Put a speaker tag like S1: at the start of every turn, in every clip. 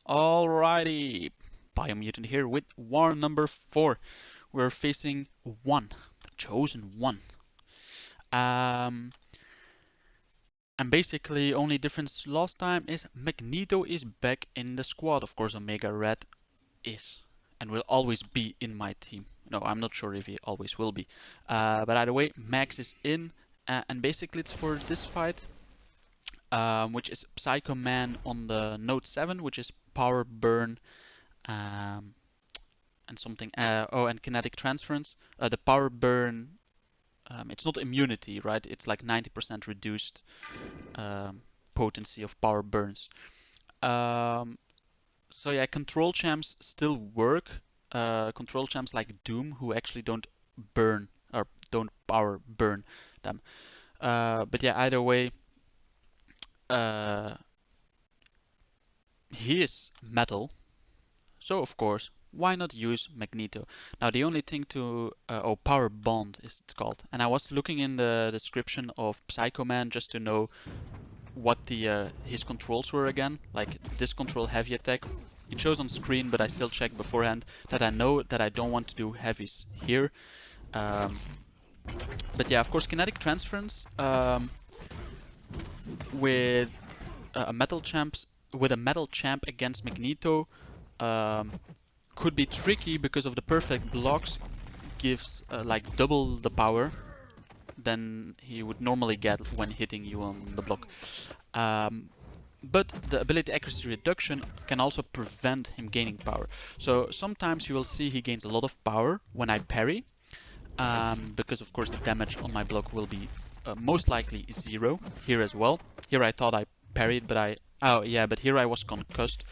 S1: Alrighty, Biomutant here with war number 4. We're facing one, the chosen one. Um, and basically, only difference last time is Magneto is back in the squad. Of course, Omega Red is and will always be in my team. No, I'm not sure if he always will be. But either way, Max is in, and basically it's for this fight. Which is Psycho Man on the Note 7, which is Power Burn um, and something. And Kinetic Transference. The Power Burn, it's not immunity, right? It's like 90% reduced potency of Power Burns. So yeah, control champs still work. Control champs like Doom, who actually don't burn or don't power burn them. But yeah, either way, uh, he is metal, so of course, why not use Magneto? Now the only thing to, Power Bond is it's called. And I was looking in the description of Psycho Man just to know what the his controls were again. Like this control heavy attack. It shows on screen, but I still check beforehand that I know that I don't want to do heavies here. But yeah, of course, kinetic transference with a metal champ against Magneto could be tricky because of the perfect blocks gives like double the power than he would normally get when hitting you on the block. But the ability accuracy reduction can also prevent him gaining power. So sometimes you will see he gains a lot of power when I parry, because of course the damage on my block will be most likely 0 here as well. Here I thought I parried, but oh yeah, but here I was concussed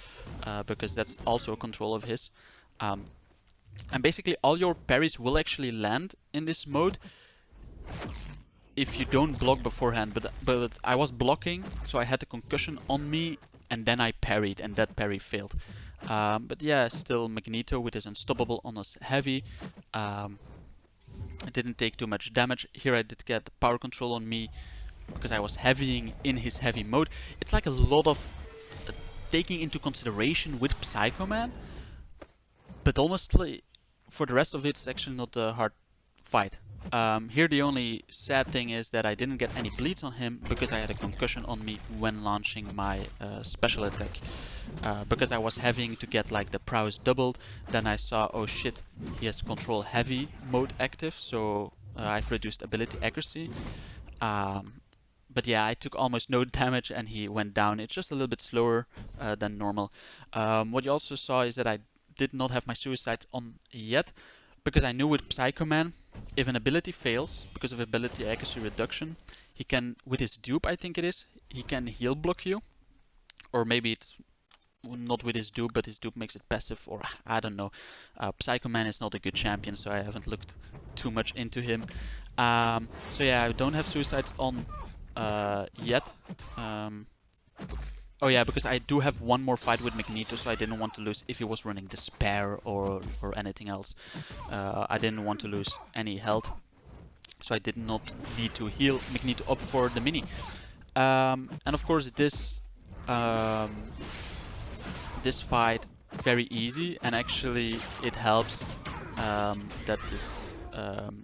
S1: because that's also a control of his. And basically all your parries will actually land in this mode if you don't block beforehand, but I was blocking, so I had the concussion on me, and then I parried, and that parry failed. But yeah, still Magneto with his unstoppable on us heavy. It didn't take too much damage. Here I did get power control on me because I was heavying in his heavy mode. It's like a lot of taking into consideration with Psycho Man, but honestly, for the rest of it, it's actually not a hard fight. Here the only sad thing is that I didn't get any bleeds on him because I had a concussion on me when launching my special attack. Because I was having to get like the prowess doubled, then I saw, oh shit, he has control heavy mode active, so I've reduced ability accuracy. But yeah, I took almost no damage and he went down. It's just a little bit slower than normal. What you also saw is that I did not have my suicides on yet, because I knew with Psycho Man, if an ability fails because of ability accuracy reduction, he can, with his dupe I think it is, he can heal block you. Or maybe it's not with his dupe, but his dupe makes it passive, or I don't know. Psycho Man is not a good champion, so I haven't looked too much into him. So yeah, I don't have suicides on yet. Oh yeah, because I do have one more fight with Magneto, so I didn't want to lose if he was running Despair or anything else. I didn't want to lose any health, so I did not need to heal Magneto up for the mini. And of course this this fight very easy, and actually it helps that this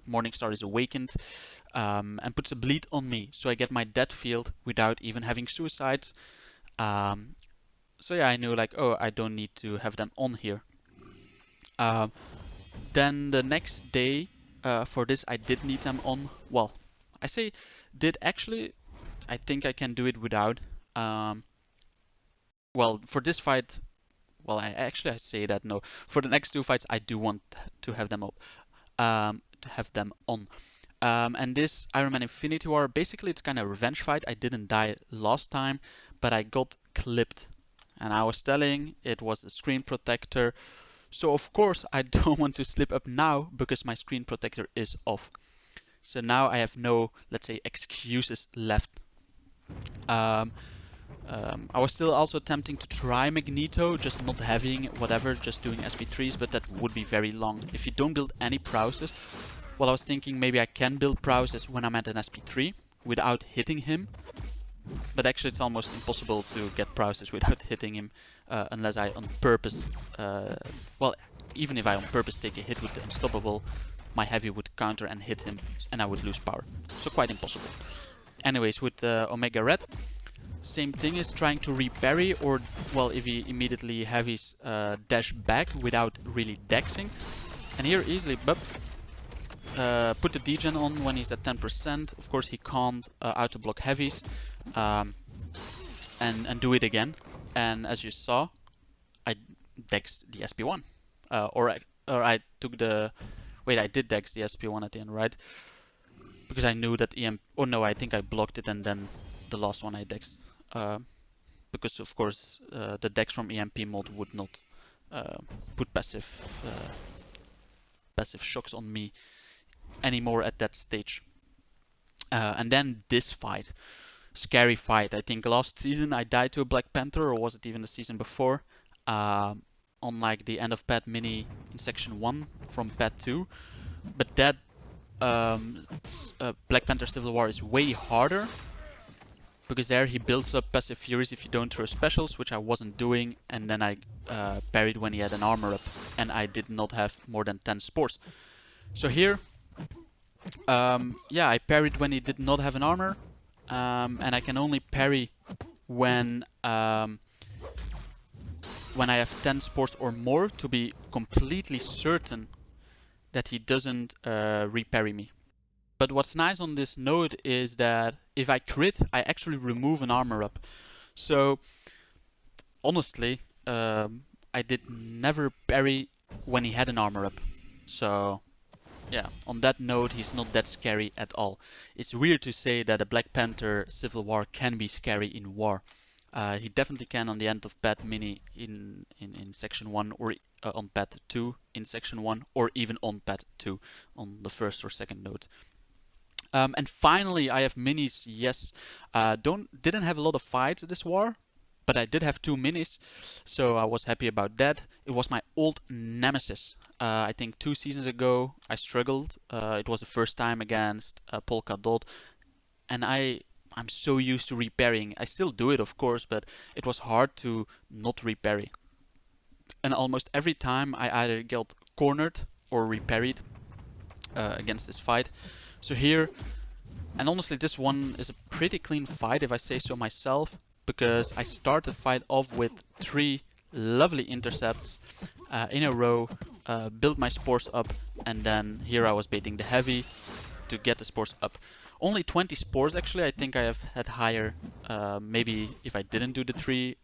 S1: Morningstar is awakened and puts a bleed on me, so I get my death field without even having suicides. So yeah, I knew like, oh, I don't need to have them on here. Then the next day, for this I did need them on. Well, I say did actually, I think I can do it without. Well, for this fight, well, I say that no. For the next two fights, I do want to have them up, to have them on. And this Iron Man Infinity War, basically it's kind of a revenge fight. I didn't die last time, but I got clipped. And I was telling it was the screen protector. So of course I don't want to slip up now because my screen protector is off. So now I have no, let's say, excuses left. I was still also attempting to try Magneto, just not having whatever, just doing SP3s, but that would be very long. If you don't build any prowesses, well, I was thinking maybe I can build prowesses when I'm at an SP3 without hitting him. But actually it's almost impossible to get prowesses without hitting him. unless I on purpose, well, even if I on purpose take a hit with the unstoppable, my heavy would counter and hit him, and I would lose power. So quite impossible. Anyways, with Omega Red, same thing is trying to reparry, or, well, if he immediately heavies, dash back without really dexing. And here easily put the degen on when he's at 10%. Of course he can't auto block heavies, and do it again. And as you saw, I dexed the SP1, or I took the, wait, I did dex the SP1 at the end, right? Because I knew that oh no, I think I blocked it, and then the last one I dexed. Because of course the dex from EMP mod would not put passive shocks on me anymore at that stage. And then this fight, scary fight. I think last season I died to a Black Panther, or was it even the season before? On like the end of pet mini in section 1 from pet 2. But that Black Panther Civil War is way harder, because there he builds up passive furies if you don't throw specials, which I wasn't doing, and then I parried when he had an armor up, and I did not have more than 10 spores. So here, yeah, I parried when he did not have an armor, and I can only parry when I have 10 spores or more to be completely certain that he doesn't reparry me. But what's nice on this node is that if I crit, I actually remove an armor up. So honestly, I did never parry when he had an armor up. So yeah, on that node, he's not that scary at all. It's weird to say that a Black Panther Civil War can be scary in war. He definitely can on the end of pet mini in section 1, or on pet 2 in section 1, or even on pet 2 on the first or second node. And finally, I have minis. Yes, didn't have a lot of fights this war, but I did have 2 minis, so I was happy about that. It was my old nemesis. I think 2 seasons ago I struggled. It was the first time against Polka, and I'm so used to reparrying. I still do it, of course, but it was hard to not reparry. And almost every time I either got cornered or reparried against this fight. So here, and honestly this one is a pretty clean fight if I say so myself, because I start the fight off with 3 lovely intercepts in a row, build my spores up, and then here I was baiting the heavy to get the spores up. Only 20 spores actually. I think I have had higher, maybe if I didn't do the 3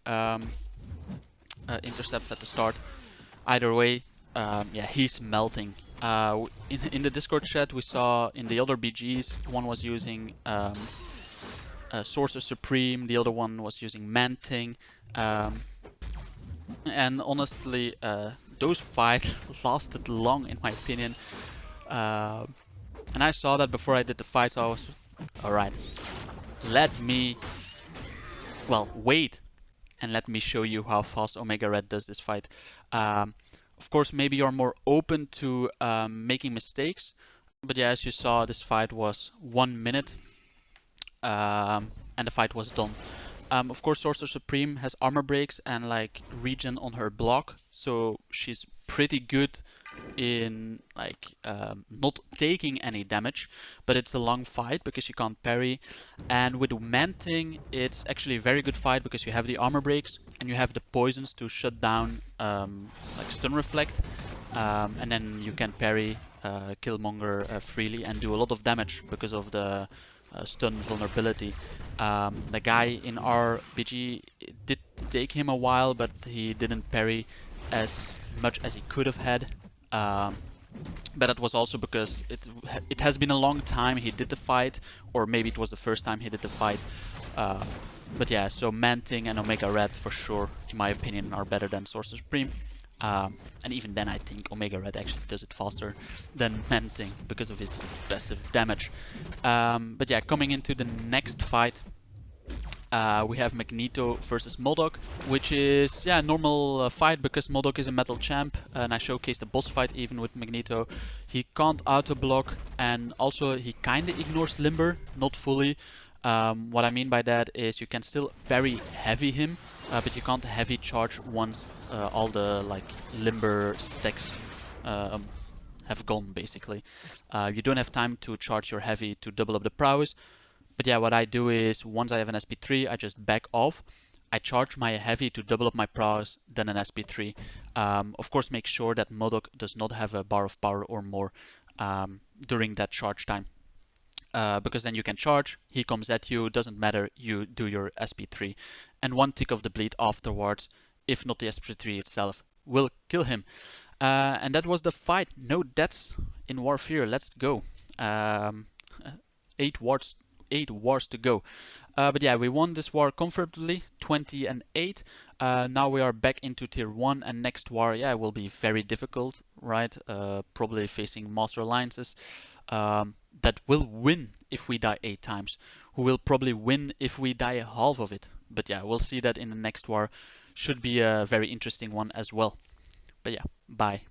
S1: intercepts at the start. Either way, yeah, he's melting. In the Discord chat we saw in the other BGs, one was using Sorcerer Supreme, the other one was using Manting, and honestly those fights lasted long in my opinion, and I saw that before I did the fight, so I was alright, let me, well, wait and let me show you how fast Omega Red does this fight. Of course, maybe you're more open to making mistakes, but yeah, as you saw, this fight was 1 minute, and the fight was done. Of course, Sorcerer Supreme has armor breaks and like regen on her block, so she's pretty good in like not taking any damage, but it's a long fight because you can't parry. And with Manting, it's actually a very good fight because you have the armor breaks and you have the poisons to shut down like stun reflect, and then you can parry Killmonger freely and do a lot of damage because of the stun vulnerability. The guy in our BG, it did take him a while, but he didn't parry as much as he could have had. But that was also because it has been a long time he did the fight, or maybe it was the first time he did the fight. But yeah, so Manting and Omega Red for sure, in my opinion, are better than Sorcerer Supreme. And even then I think Omega Red actually does it faster than Manting because of his passive damage. But yeah, coming into the next fight, we have Magneto versus Modok, which is a normal fight because Modok is a metal champ, and I showcased the boss fight even with Magneto. He can't auto block, and also he kinda ignores Limber, not fully. What I mean by that is you can still very heavy him, but you can't heavy charge once all the like limber stacks have gone basically. You don't have time to charge your heavy to double up the prowess. But yeah, what I do is once I have an SP3, I just back off. I charge my heavy to double up my prowess, then an SP3. Of course, make sure that Modok does not have a bar of power or more during that charge time. Because then you can charge, he comes at you, doesn't matter, you do your SP3. And one tick of the bleed afterwards, if not the SP3 itself, will kill him. And that was the fight. No deaths in Warfare. Let's go. Um, 8 wars, 8 wars to go. But yeah, we won this war comfortably, 20 and 8. Now we are back into tier 1, and next war, yeah, will be very difficult, right? Probably facing Master Alliances that will win if we die 8 times, who will probably win if we die half of it. But yeah, we'll see that in the next war. Should be a very interesting one as well. But yeah, bye.